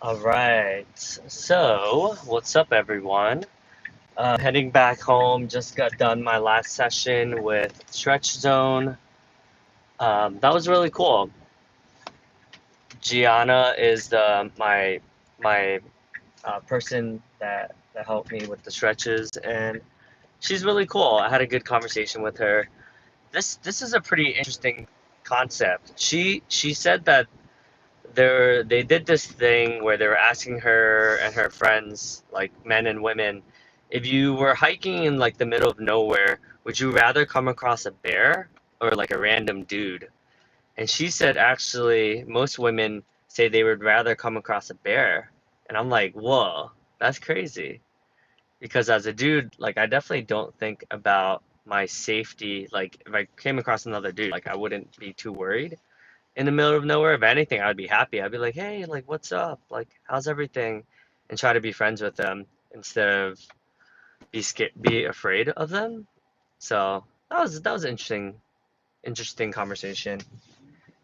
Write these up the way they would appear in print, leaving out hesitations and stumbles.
All right. So, what's up, everyone? Heading back home. Just got done my last session with Stretch Zone. That was really cool. Gianna is my person that helped me with the stretches, and she's really cool. I had a good conversation with her. This is a pretty interesting concept. She said that they did this thing where they were asking her and her friends, like men and women, if you were hiking in like the middle of nowhere, would you rather come across a bear or like a random dude? And she said actually most women say they would rather come across a bear. And I'm like, whoa, that's crazy. Because as a dude, like I definitely don't think about my safety. Like if I came across another dude, like I wouldn't be too worried in the middle of nowhere. If anything, I'd be happy. I'd be like, hey, like, what's up? Like, how's everything? And try to be friends with them instead of be afraid of them. So that was an interesting conversation.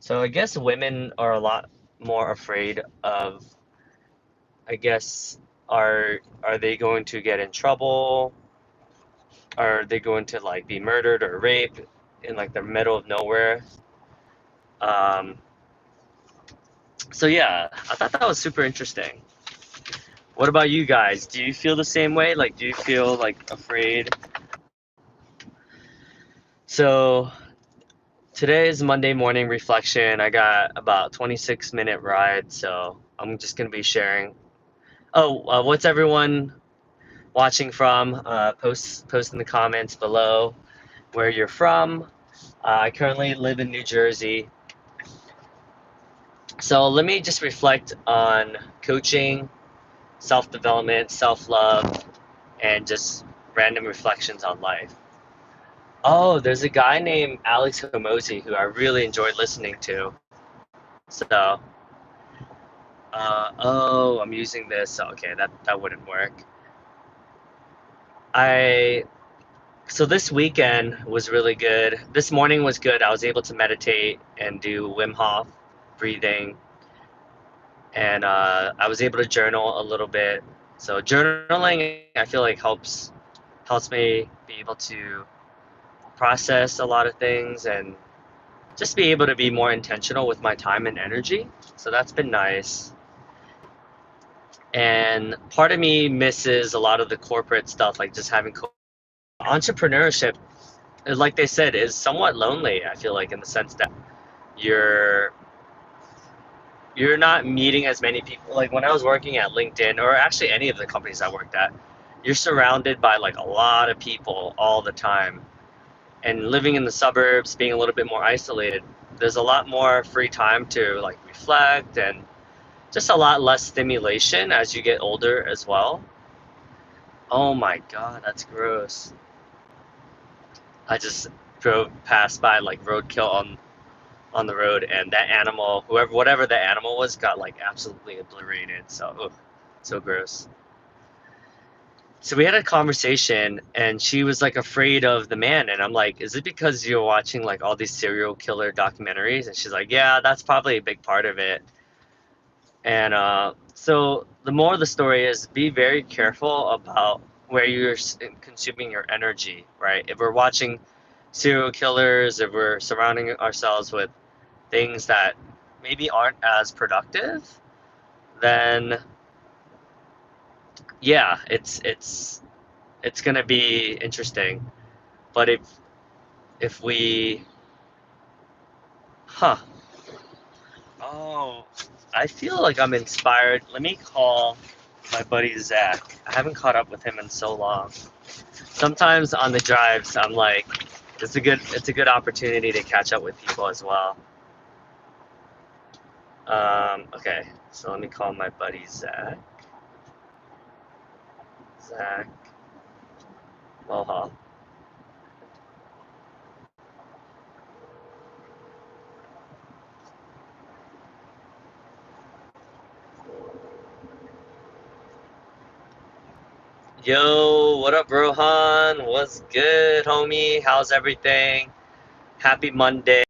So I guess women are a lot more afraid of, I guess, are they going to get in trouble? Are they going to like be murdered or raped in like the middle of nowhere? Um, so yeah, I thought that was super interesting. What about you guys? Do you feel the same way? Like, do you feel like afraid? So today is Monday morning reflection. I got about 26-minute ride, so I'm just gonna be sharing. Oh, what's everyone watching from? Post in the comments below where you're from. I currently live in New Jersey. So let me just reflect on coaching, self-development, self-love, and just random reflections on life. Oh, there's a guy named Alex Homozy who I really enjoyed listening to. So, oh, I'm using this. So, okay, that wouldn't work. I so this weekend was really good. This morning was good. I was able to meditate and do Wim Hof breathing, and I was able to journal a little bit. So journaling, I feel like helps me be able to process a lot of things and just be able to be more intentional with my time and energy. So that's been nice. And part of me misses a lot of the corporate stuff, like just having entrepreneurship, like they said, is somewhat lonely. I feel like in the sense that you're you're not meeting as many people. Like when I was working at LinkedIn, or actually any of the companies I worked at, you're surrounded by like a lot of people all the time. And living in the suburbs, being a little bit more isolated, there's a lot more free time to like reflect and just a lot less stimulation as you get older as well. Oh my God, that's gross. I just drove past by like roadkill on the road, and that animal, whatever the animal was, got like absolutely obliterated. So, ugh, so gross. So we had a conversation, and she was like afraid of the man, and I'm like, is it because you're watching like all these serial killer documentaries? And she's like, yeah, that's probably a big part of it. And so the more of the story is be very careful about where you're consuming your energy, right? If we're watching serial killers, if we're surrounding ourselves with things that maybe aren't as productive, then yeah, it's gonna be interesting. But if we, huh? Oh, I feel like I'm inspired. Let me call my buddy Zach. I haven't caught up with him in so long. Sometimes on the drives, I'm like, it's a good opportunity to catch up with people as well. Okay, so let me call my buddy Zach. Zach Moha. Yo, what up, Rohan? What's good, homie? How's everything? Happy Monday.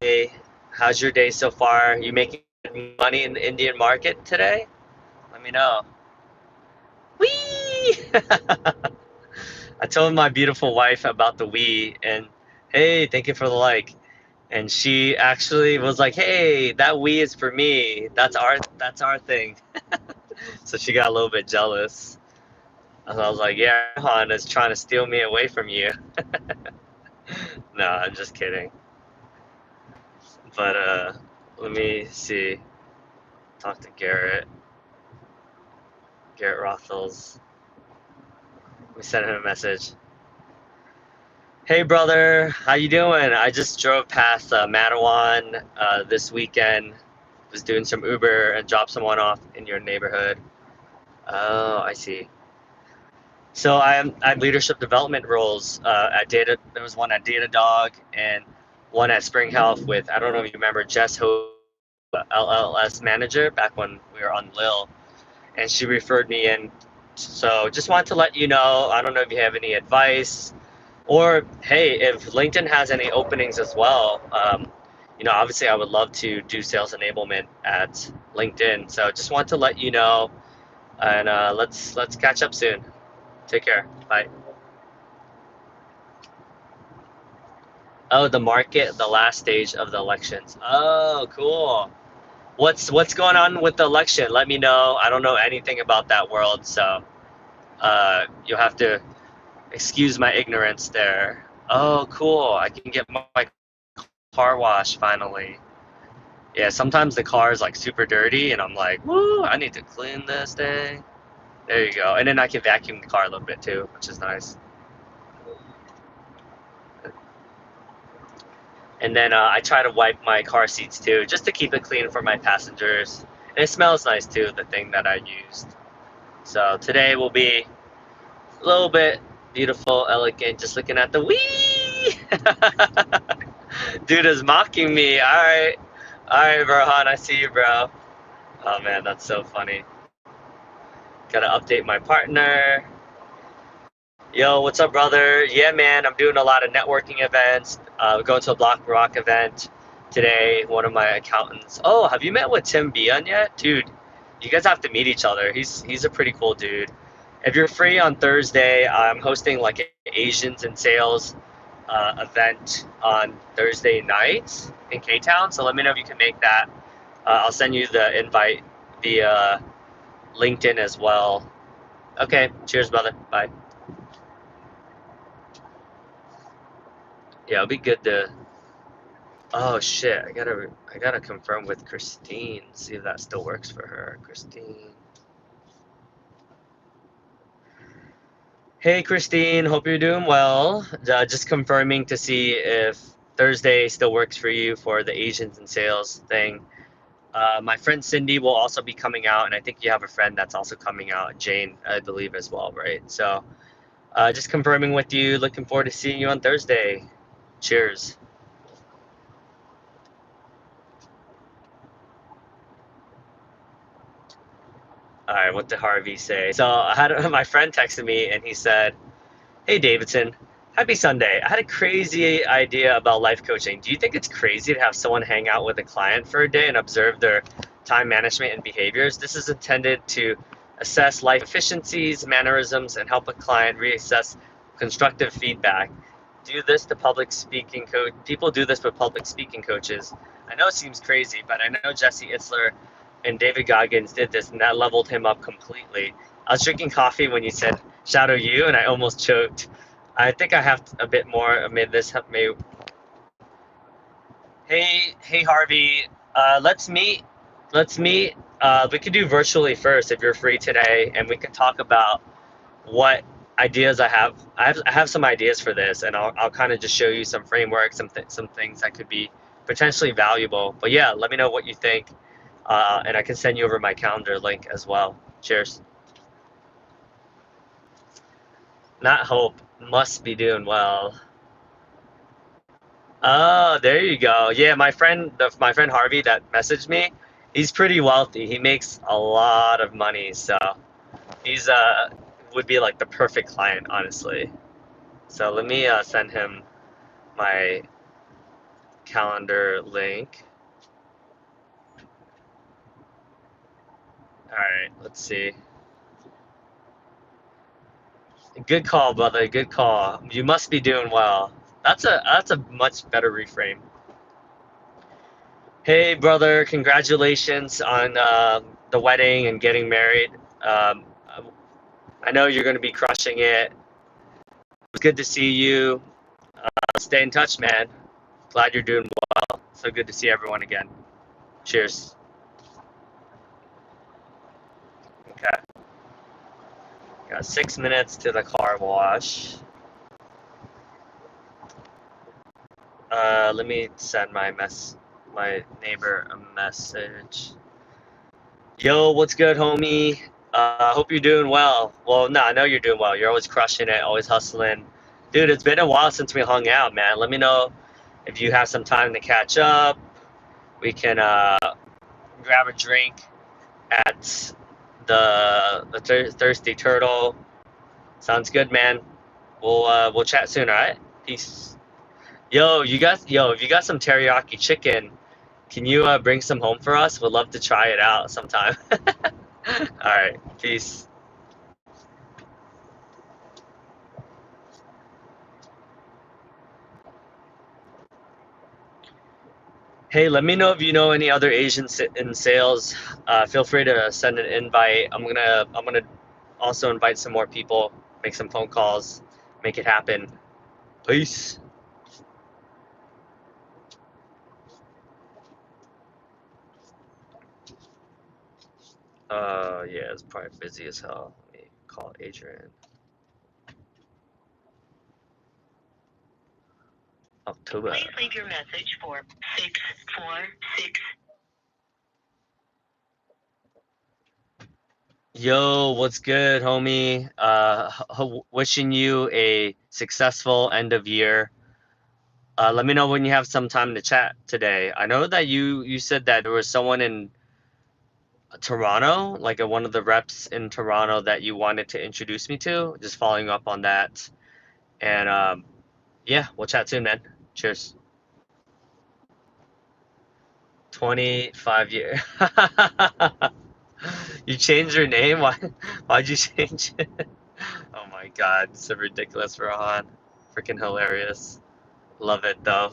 How's your day so far? You making money in the Indian market today? Let me know. Wee! I told my beautiful wife about the Wii, and hey, thank you for the like. And she actually was like, "Hey, that Wii is for me. That's our thing." So she got a little bit jealous. And I was like, "Yeah, Rohan is trying to steal me away from you." No, I'm just kidding. But let me see. Talk to Garrett. Garrett Rothels. We sent him a message. Hey brother, how you doing? I just drove past Mattawan this weekend. Was doing some Uber and dropped someone off in your neighborhood. Oh, I see. So I'm leadership development roles at Data. There was one at Datadog and one at Spring Health with, I don't know if you remember, Jess Ho, LLS manager back when we were on Lil, and she referred me in. So just wanted to let you know. I don't know if you have any advice, or hey, if LinkedIn has any openings as well. Obviously I would love to do sales enablement at LinkedIn. So just want to let you know, and let's catch up soon. Take care. Bye. Oh, the market, the last stage of the elections. Oh, cool. What's going on with the election? Let me know. I don't know anything about that world, so you'll have to excuse my ignorance there. Oh, cool. I can get my car wash finally. Yeah, sometimes the car is like super dirty, and I'm like, woo, I need to clean this thing. There you go. And then I can vacuum the car a little bit too, which is nice. And then I try to wipe my car seats too, just to keep it clean for my passengers. And it smells nice too, the thing that I used. So today will be a little bit beautiful, elegant, just looking at the wee. Dude is mocking me. All right, Rohan, I see you, bro. Oh man, that's so funny. Gotta update my partner. Yo, what's up, brother? Yeah, man, I'm doing a lot of networking events. We're going to a Block Rock event today. One of my accountants. Oh, have you met with Tim Bion yet? Dude, you guys have to meet each other. He's a pretty cool dude. If you're free on Thursday, I'm hosting like an Asians in Sales event on Thursday night in K-Town. So let me know if you can make that. I'll send you the invite via LinkedIn as well. Okay, cheers, brother. Bye. Yeah, it'll be good to. Oh shit! I gotta confirm with Christine. See if that still works for her. Christine. Hey Christine, hope you're doing well. Just confirming to see if Thursday still works for you for the Asians in Sales thing. My friend Cindy will also be coming out, and I think you have a friend that's also coming out, Jane, I believe as well, right? So, just confirming with you. Looking forward to seeing you on Thursday. Cheers. All right, what did Harvey say? So I had my friend texted me, and he said, "Hey Davidson, happy Sunday. I had a crazy idea about life coaching. Do you think it's crazy to have someone hang out with a client for a day and observe their time management and behaviors? This is intended to assess life efficiencies, mannerisms, and help a client reassess constructive feedback. Do this to public speaking coach. People do this with public speaking coaches. I know it seems crazy, but I know Jesse Itzler and David Goggins did this, and that leveled him up completely. I was drinking coffee when you said shadow you, and I almost choked. I think I have a bit more amid this. Hey, Harvey. Let's meet. Let's meet. We could do virtually first if you're free today, and we can talk about what ideas I have. I have some ideas for this, and I'll kind of just show you some frameworks, some things that could be potentially valuable. But yeah, let me know what you think, and I can send you over my calendar link as well. Cheers. Not hope. Must be doing well. Oh, there you go. Yeah, my friend Harvey that messaged me, he's pretty wealthy. He makes a lot of money, so he's would be like the perfect client, honestly. So let me send him my calendar link. All right, let's see. Good call, brother. Good call. You must be doing well. That's a much better reframe. Hey, brother, congratulations on the wedding and getting married. Um, I know you're going to be crushing it. It's good to see you. Stay in touch, man. Glad you're doing well. So good to see everyone again. Cheers. Okay. Got 6 minutes to the car wash. Let me send my neighbor a message. Yo, what's good, homie? Hope you're doing well. Well, no, I know you're doing well. You're always crushing it, always hustling. Dude, it's been a while since we hung out, man. Let me know if you have some time to catch up. We can grab a drink at the Thirsty Turtle. Sounds good, man. We'll chat soon, all right? Peace. If you got some teriyaki chicken, can you bring some home for us? We'd love to try it out sometime. All right, peace. Hey, let me know if you know any other Asians in sales. Feel free to send an invite. I'm gonna also invite some more people, make some phone calls, make it happen. Peace. Yeah, it's probably busy as hell. Let me call Adrian. October. Please leave your message for 646. Yo, what's good, homie? Wishing you a successful end of year. Let me know when you have some time to chat today. I know that you said that there was someone in Toronto, like one of the reps in Toronto that you wanted to introduce me to. Just following up on that. And yeah, we'll chat soon, man. Cheers. 25 years. You changed your name? Why'd you change it? Oh my god, so ridiculous, Rohan. Freaking hilarious. Love it though.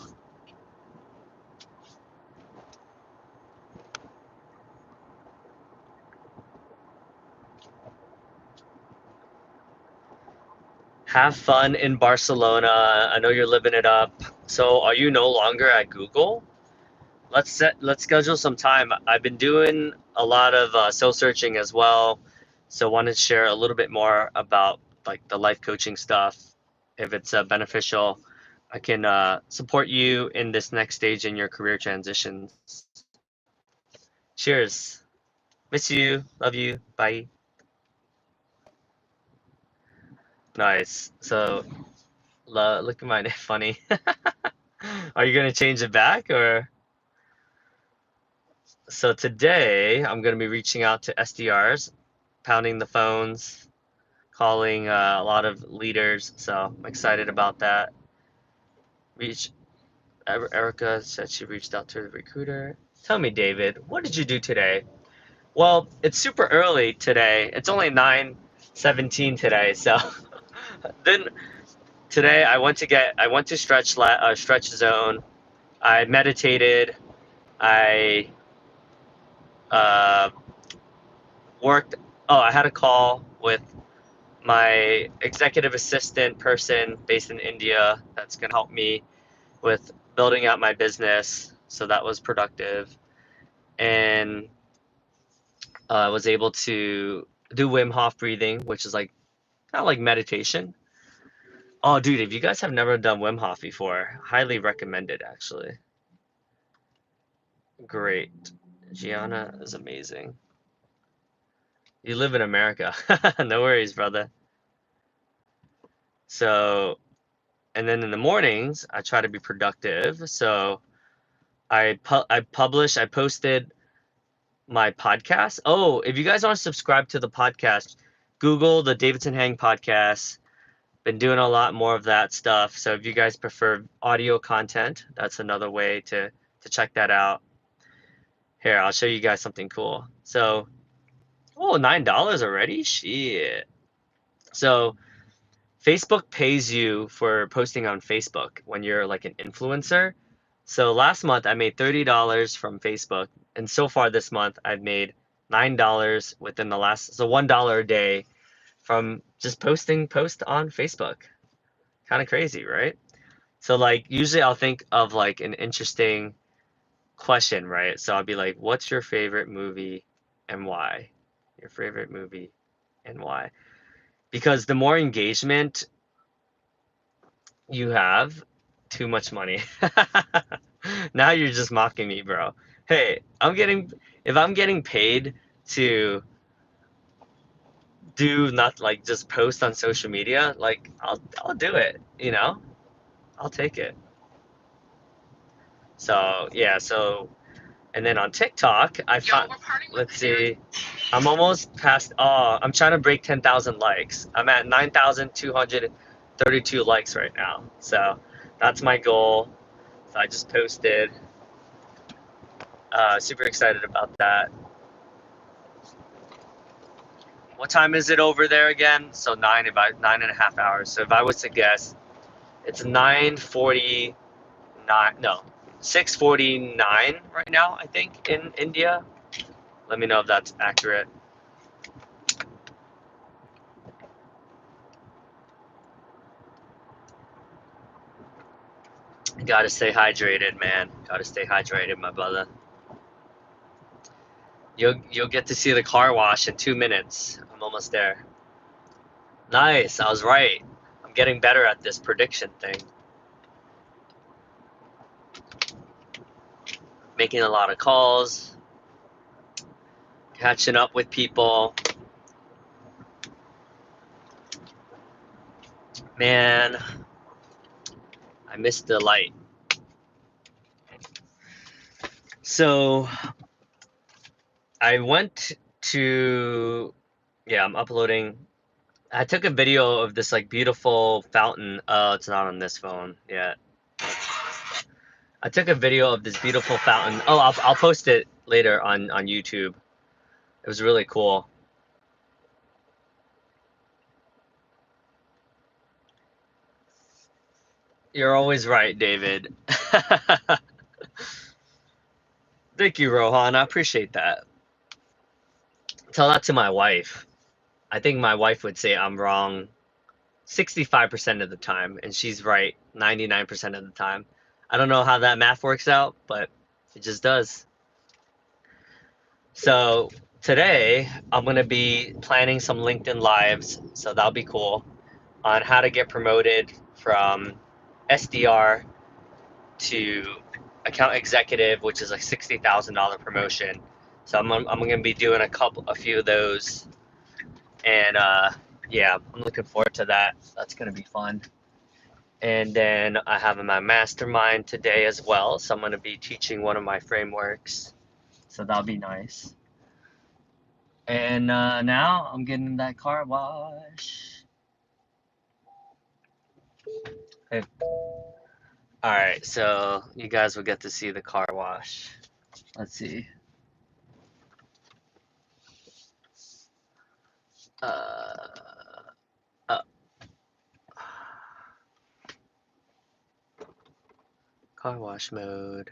Have fun in Barcelona. I know you're living it up. So, are you no longer at Google? Let's schedule some time. I've been doing a lot of soul searching as well, so wanted to share a little bit more about like the life coaching stuff. If it's beneficial, I can support you in this next stage in your career transitions. Cheers. Miss you. Love you. Bye. Nice. So look at my name. Funny. Are you gonna change it back or? So today I'm gonna be reaching out to SDRs, pounding the phones, calling a lot of leaders. So I'm excited about that. Reach Erica said she reached out to the recruiter. Tell me, David, what did you do today? Well, it's super early today. It's only 9:17 today. So then today I went to stretch zone. I meditated. I uh, worked. Oh, I had a call with my executive assistant person based in India that's going to help me with building out my business. So that was productive. And I was able to do Wim Hof breathing, which is like kind of like meditation. Oh, dude, if you guys have never done Wim Hof before, highly recommend it actually. Great. Gianna is amazing. You live in America. No worries, brother. So, and then in the mornings, I try to be productive. So I posted my podcast. Oh, if you guys aren't subscribed to the podcast, Google the Davidson Hang podcast. Been doing a lot more of that stuff. So if you guys prefer audio content, that's another way to check that out. Here, I'll show you guys something cool. So Oh, $9 already? Shit. So Facebook pays you for posting on Facebook when you're like an influencer. So last month I made $30 from Facebook, and so far this month I've made $9 within the last, so $1 a day from just posting post on Facebook. Kind of crazy, right? So like usually I'll think of like an interesting question, right? So I'll be like, "What's your favorite movie and why?" Your favorite movie and why? Because the more engagement you have, too much money. Now you're just mocking me, bro. Hey, if I'm getting paid to do not like just post on social media, like I'll do it, you know? I'll take it. So, yeah, so and then on TikTok, I found, let's see, I'm almost past, oh, I'm trying to break 10,000 likes. I'm at 9,232 likes right now. So that's my goal. So I just posted. Super excited about that. What time is it over there again? So 9.5 hours. So if I was to guess, it's 9:49. No, 6:49 right now, I think, in India. Let me know if that's accurate. Gotta stay hydrated, man. Gotta stay hydrated, my brother. You'll get to see the car wash in 2 minutes. I'm almost there. Nice, I was right. I'm getting better at this prediction thing. Making a lot of calls, catching up with people. Man, I missed the light. So I went to, yeah, I'm uploading. I took a video of this like beautiful fountain. Oh, it's not on this phone yet. I took a video of this beautiful fountain. Oh, I'll post it later on YouTube. It was really cool. You're always right, David. Thank you, Rohan. I appreciate that. Tell that to my wife. I think my wife would say I'm wrong 65% of the time, and she's right 99% of the time. I don't know how that math works out, but it just does. So today, I'm going to be planning some LinkedIn Lives, so that'll be cool, on how to get promoted from SDR to account executive, which is like $60,000 promotion. So I'm gonna be doing a few of those, and yeah, I'm looking forward to that. That's gonna be fun. And then I have my mastermind today as well, so I'm gonna be teaching one of my frameworks. So that'll be nice. And now I'm getting that car wash. Hey. All right, so you guys will get to see the car wash. Let's see. Uh, uh, car wash mode.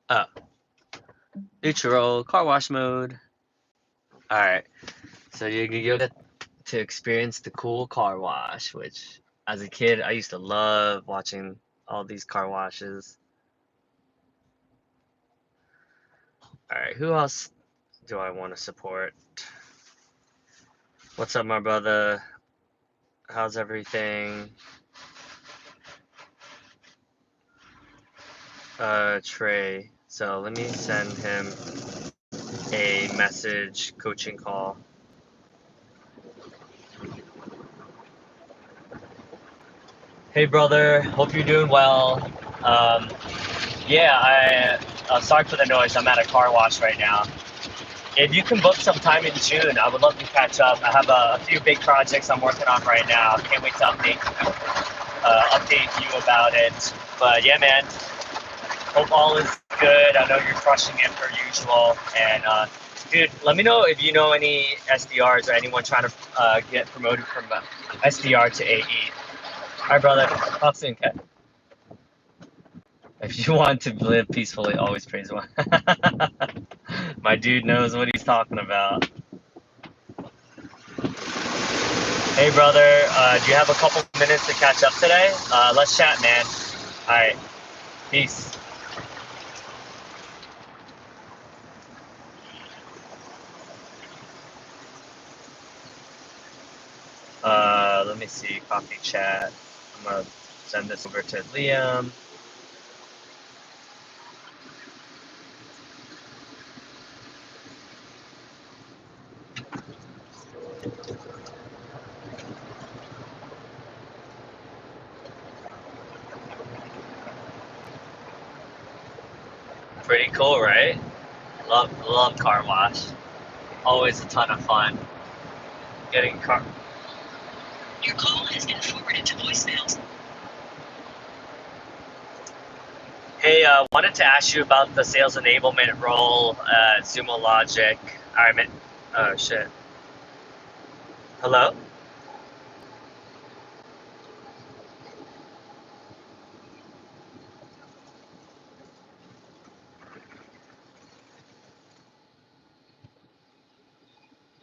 Uh, Neutral, car wash mode. All right, so you'll get to experience the cool car wash, which as a kid I used to love watching all these car washes. All right, who else do I want to support? What's up, my brother? How's everything? Trey. So let me send him a message coaching call. Hey, brother. Hope you're doing well. Um, yeah, sorry for the noise. I'm at a car wash right now. If you can book some time in June, I would love to catch up. I have a few big projects I'm working on right now. Can't wait to update you about it. But yeah, man, Hope all is good. I know you're crushing it per usual. And dude, let me know if you know any SDRs or anyone trying to get promoted from SDR to AE. All right, brother. Talk soon, Ken. If you want to live peacefully, always praise one. My dude knows what he's talking about. Hey, brother. Do you have a couple minutes to catch up today? Let's chat, man. All right. Peace. Let me see. Copy chat. I'm gonna send this over to Liam. Pretty cool, right? Love car wash. Always a ton of fun. Getting car. Your call has been forwarded to voicemail. Hey, wanted to ask you about the sales enablement role at Sumo Logic. I'm in. Oh shit. Hello.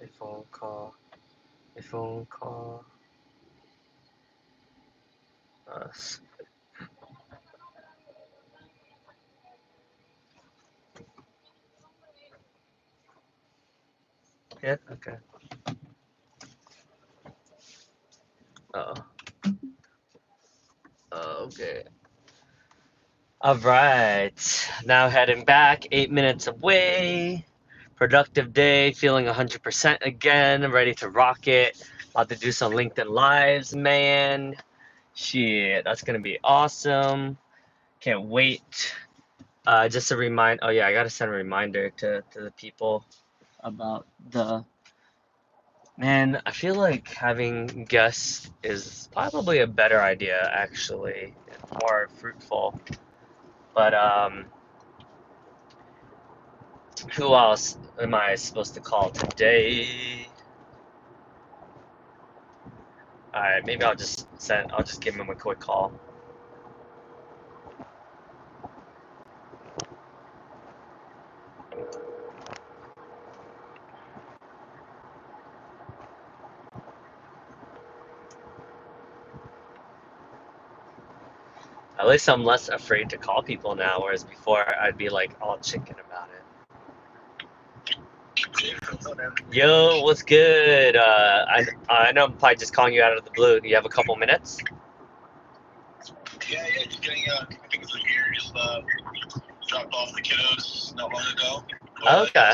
A phone call. A phone call. Us. Yeah. Okay. Uh oh. Okay. All right. Now heading back. 8 minutes away. Productive day. Feeling 100% again. Ready to rock it. About to do some LinkedIn lives, man. Shit, that's gonna be awesome. Can't wait. Just a remind. Oh yeah, I gotta send a reminder to the people about the. Man, I feel like having guests is probably a better idea, actually. It's more fruitful. But who else am I supposed to call today? All right, maybe I'll just send. I'll just give him a quick call. At least I'm less afraid to call people now, whereas before I'd be like all chicken about it. Yo, what's good? I know I'm probably just calling you out of the blue. Do you have a couple minutes? Yeah, just getting things are here. Just dropped off the kiddos not long ago. Okay.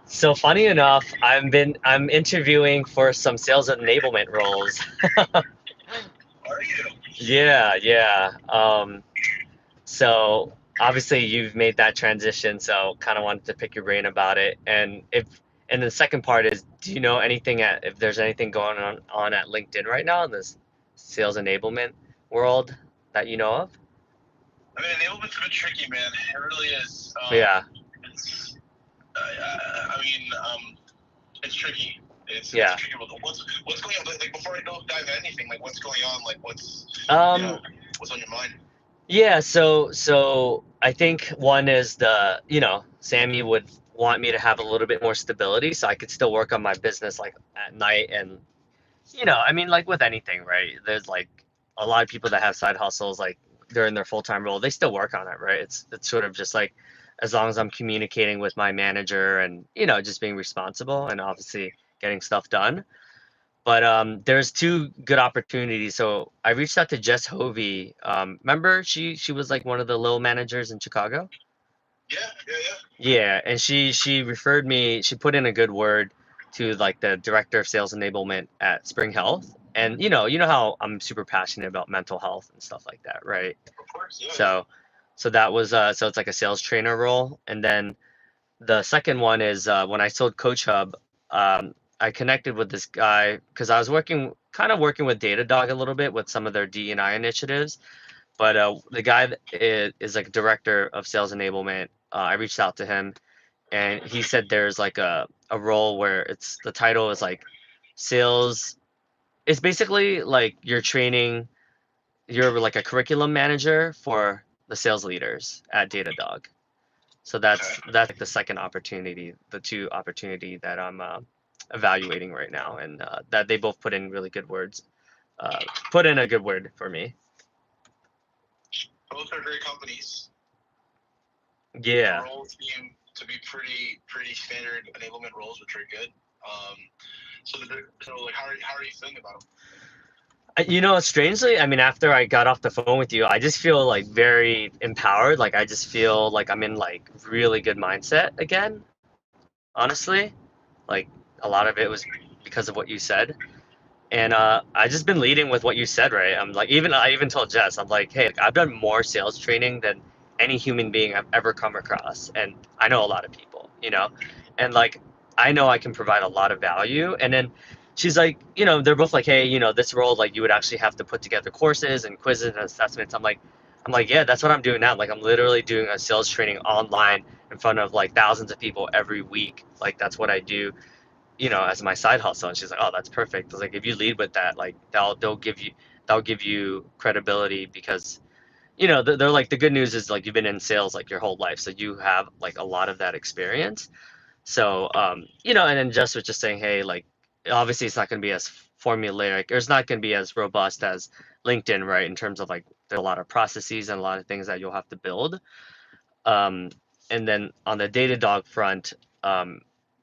So funny enough, I'm interviewing for some sales enablement roles. Are you? Yeah. So obviously you've made that transition, so kind of wanted to pick your brain about it. And the second part is, do you know anything if there's anything going on at LinkedIn right now in this sales enablement world that you know of? I mean, enablement's a bit tricky, man. It really is. Yeah. It's, I mean, it's tricky. It's Yeah. tricky. What's going on? Like before I dive into anything, like what's going on? Like what's what's on your mind? Yeah, so I think one is Sammy would want me to have a little bit more stability so I could still work on my business like at night. And I mean, like with anything, right? There's like a lot of people that have side hustles like during their full-time role, they still work on it, right? It's sort of just like as long as I'm communicating with my manager and just being responsible and obviously getting stuff done. But there's two good opportunities. So I reached out to Jess Hovey. Remember she was like one of the little managers in Chicago? Yeah. Yeah, and she referred me. She put in a good word to like the director of sales enablement at Spring Health. And you know how I'm super passionate about mental health and stuff like that, right? Of course, yeah. So that was so it's like a sales trainer role. And then the second one is when I sold Coach Hub, I connected with this guy because I was kind of working with Datadog a little bit with some of their D&I initiatives. But the guy that is like director of sales enablement. I reached out to him, and he said there's like a role where it's the title is like sales. It's basically like you're like a curriculum manager for the sales leaders at Datadog. So Okay. that's like the second opportunity, the two opportunity that I'm evaluating right now, and that they both put in really good words, put in a good word for me. Both are great companies. Yeah. The roles seem to be pretty standard enablement roles, which are good. So like, how are you feeling about them? Strangely, I mean, after I got off the phone with you, I just feel like very empowered. Like I just feel like I'm in like really good mindset again. Honestly, like a lot of it was because of what you said. And I just been leading with what you said, right? I'm like, I even told Jess, I'm like, hey, I've done more sales training than any human being I've ever come across, and I know a lot of people, and like I know I can provide a lot of value. And then she's like, they're both like, hey, this role, like you would actually have to put together courses and quizzes and assessments. I'm like, yeah, that's what I'm doing now. Like I'm literally doing a sales training online in front of like thousands of people every week. Like that's what I do, as my side hustle. And she's like, oh, that's perfect. I was like, if you lead with that, like that'll give you credibility because, they're like, the good news is like you've been in sales like your whole life. So you have like a lot of that experience. So, and then Jess was just saying, hey, like, obviously it's not going to be as formulaic or it's not going to be as robust as LinkedIn, right? In terms of like, there's a lot of processes and a lot of things that you'll have to build. Um, and then on the Datadog front,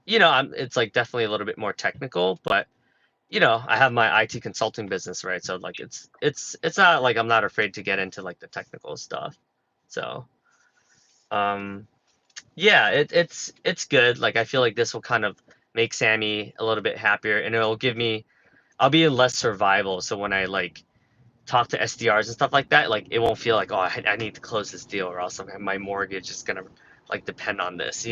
it's like definitely a little bit more technical, but I have my IT consulting business, right? So like it's not like I'm not afraid to get into like the technical stuff. So um, yeah, it's good. Like I feel like this will kind of make Sammy a little bit happier, and I'll be in less survival. So when I like talk to SDRs and stuff like that, like it won't feel like, oh, I need to close this deal or else my mortgage is gonna like depend on this.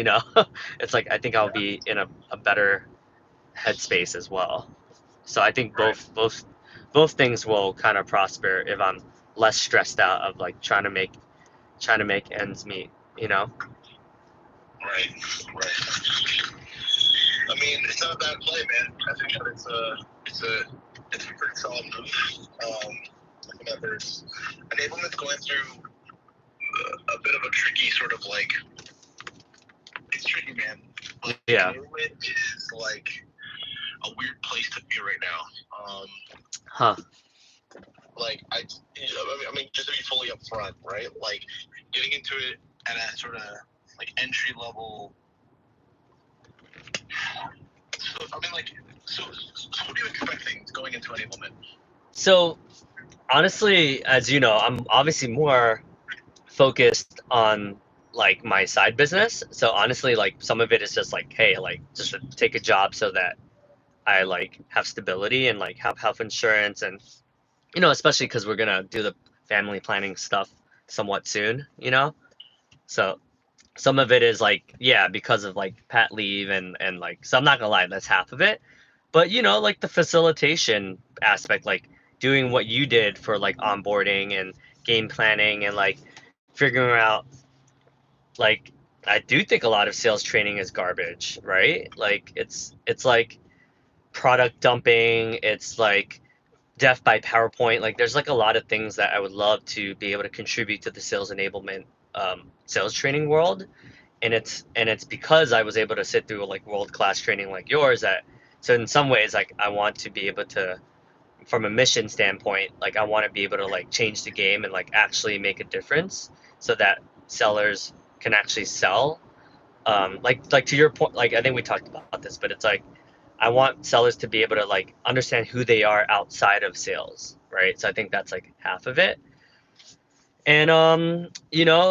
It's like I think I'll be in a better headspace as well. So I think Right. both things will kind of prosper if I'm less stressed out of like trying to make ends meet. Right. Right. I mean, it's not a bad play, man. I think that it's a pretty solid move. I think that there's enablement's going through a bit of a tricky sort of like, it's tricky, man. Like Yeah. enablement is like a weird place to be right now. Huh. Like I mean, just to be fully upfront, right? Like getting into it at a sort of like entry level. So I mean, like, so what do you expect things going into enablement? So honestly, as you know, I'm obviously more focused on like my side business. So honestly, like some of it is just like, hey, like just to take a job so that I like have stability and like have health insurance and especially because we're gonna do the family planning stuff somewhat soon. So some of it is like, yeah, because of like pat leave and like, so I'm not gonna lie, that's half of it. But like the facilitation aspect, like doing what you did for like onboarding and game planning and like figuring out, like, I do think a lot of sales training is garbage, right? Like it's like product dumping, it's like death by PowerPoint. Like there's like a lot of things that I would love to be able to contribute to the sales enablement, sales training world. And it's because I was able to sit through like world class training like yours, that so in some ways, like I want to be able to, from a mission standpoint, like I want to be able to like change the game and like actually make a difference so that sellers can actually sell. Like to your point, like I think we talked about this, but it's like I want sellers to be able to like understand who they are outside of sales, right? So I think that's like half of it. And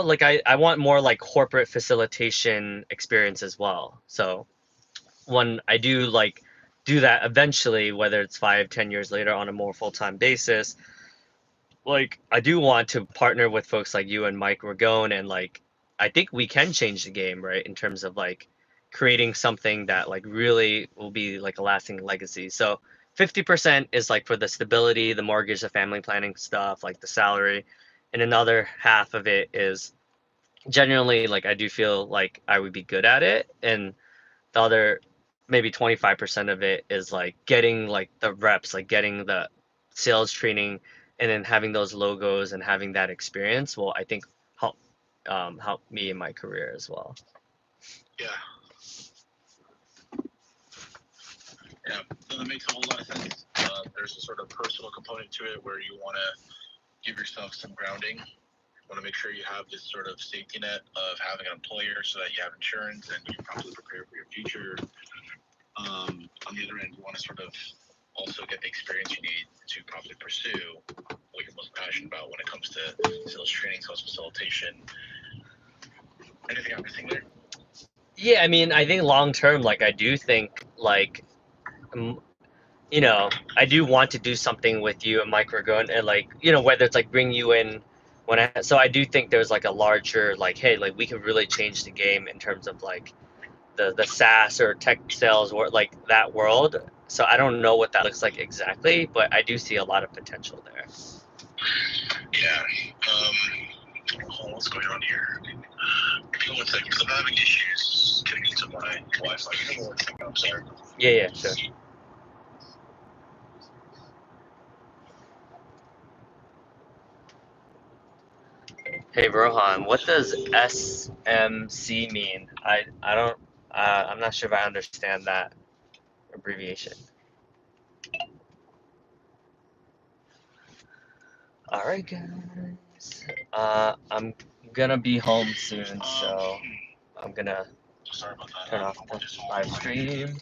like I want more like corporate facilitation experience as well. So when I do that eventually, whether it's 5, 10 years later on a more full-time basis, like I do want to partner with folks like you and Mike Ragone, and like I think we can change the game, right? In terms of like creating something that like really will be like a lasting legacy. So 50% is like for the stability, the mortgage, the family planning stuff, like the salary. and another half of it is genuinely like I do feel like I would be good at it, and the other maybe 25% of it is like getting like the reps, like getting the sales training, and then having those logos and having that experience will, I think, help help me in my career as well. Yeah. Yeah, no, that makes a whole lot of sense. There's a sort of personal component to it where you want to give yourself some grounding. You want to make sure you have this sort of safety net of having an employer so that you have insurance and you're properly prepared for your future. On the other end, you want to sort of also get the experience you need to properly pursue what you're most passionate about when it comes to sales training, sales facilitation. Anything I'm missing there? Yeah, I mean, I think long term, like I do think like you know, I do want to do something with you and Mike Ragon, and like, you know, whether it's like bring you in so I do think there's like a larger, like, hey, like we could really change the game in terms of like the SaaS or tech sales or like that world. So I don't know what that looks like exactly, but I do see a lot of potential there. Yeah. Hold on, what's going on here? Give me 1 second, because I'm having issues connecting to my Wi-Fi. Give me 1 second, I'm sorry. Yeah, sure. Hey Rohan, what does SMC mean? I don't I'm not sure if I understand that abbreviation. All right, guys. I'm gonna be home soon, so I'm gonna Sorry about that. turn off the live stream.